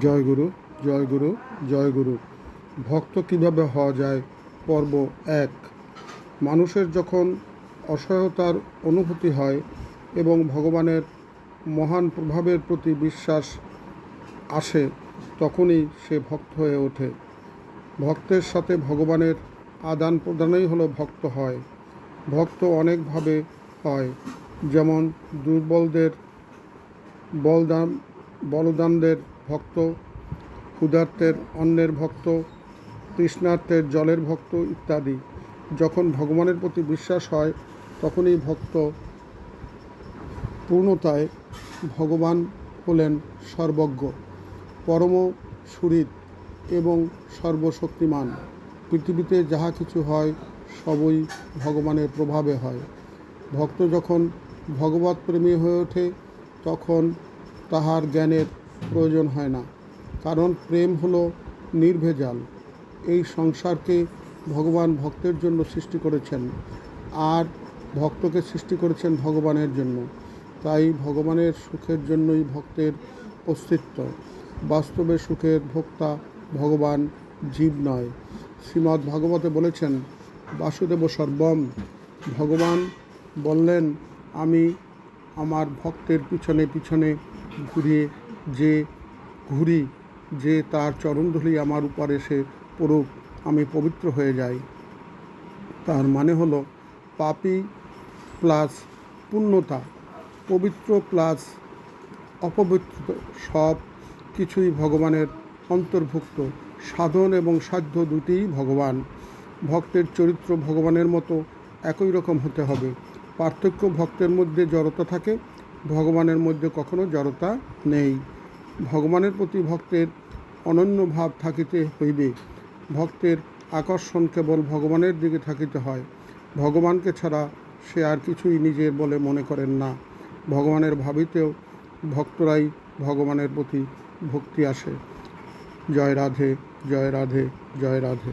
জয় গুরু, জয় গুরু, জয় গুরু। ভক্ত কিভাবে হওয়া যায়? পর্ব ১। মানুষের যখন অসহায়তার অনুভূতি হয় এবং ভগবানের মহান প্রভাবের প্রতি বিশ্বাস আসে, তখনই সে ভক্ত হয়ে ওঠে। ভক্তের সাথে ভগবানের আদান প্রদানই হলো ভক্ত হয়। ভক্ত অনেকভাবে হয়, যেমন দুর্বলদের বলদানদের ভক্ত, ক্ষুধার্তের অন্নের ভক্ত, তৃষ্ণার্তের জলের ভক্ত ইত্যাদি। যখন ভগবানের প্রতি বিশ্বাস হয়, তখনই ভক্ত পূর্ণতায়। ভগবান হলেন সর্বজ্ঞ, পরম সুহৃদ এবং সর্বশক্তিমান। পৃথিবীতে যাহা কিছু হয় সবই ভগবানের প্রভাবে হয়। ভক্ত যখন ভগবৎ প্রেমী হয়ে ওঠে, তখন তাহার জ্ঞানের প্রয়োজন হয় না, কারণ প্রেম হলো নির্ভেজাল। এই সংসারকে ভগবান ভক্তের জন্য সৃষ্টি করেছেন, আর ভক্তকে সৃষ্টি করেছেন ভগবানের জন্য। তাই ভগবানের সুখের জন্যই ভক্তের অস্তিত্ব। বাস্তবে সুখের ভোক্তা ভগবান, জীব নয়। শ্রীমদ্ ভাগবতে বলেছেন, বাসুদেব সর্বম। ভগবান বললেন, আমি আমার ভক্তের পিছনে পিছনে ঘুরি, যে তার চরণধূলি আমার উপর এসে পড়ুক, আমি পবিত্র হয়ে যাই। তার মানে হলো পাপী প্লাস পুণ্যতা, পবিত্র প্লাস অপবিত্র, সব কিছুই ভগবানের অন্তর্ভুক্ত। সাধন এবং সাধ্য দুটিই ভগবান। ভক্তের চরিত্র ভগবানের মতো একই রকম হতে হবে। পার্থক্য ভক্তের মধ্যে জড়তা থাকে, ভগবানের মধ্যে কখনো জড়তা নেই। ভগবানের প্রতি ভক্তের অনন্য ভাব থাকিতে হইবে। ভক্তের আকর্ষণ কেবল ভগবানের দিকে থাকিতে হয়। ভগবানকে ছাড়া সে আর কিছুই নিজের বলে মনে করেন না। ভগবানের ভাবিতেও ভক্তরাই ভগবানের প্রতি ভক্তি আসে। জয় রাধে, জয় রাধে, জয় রাধে।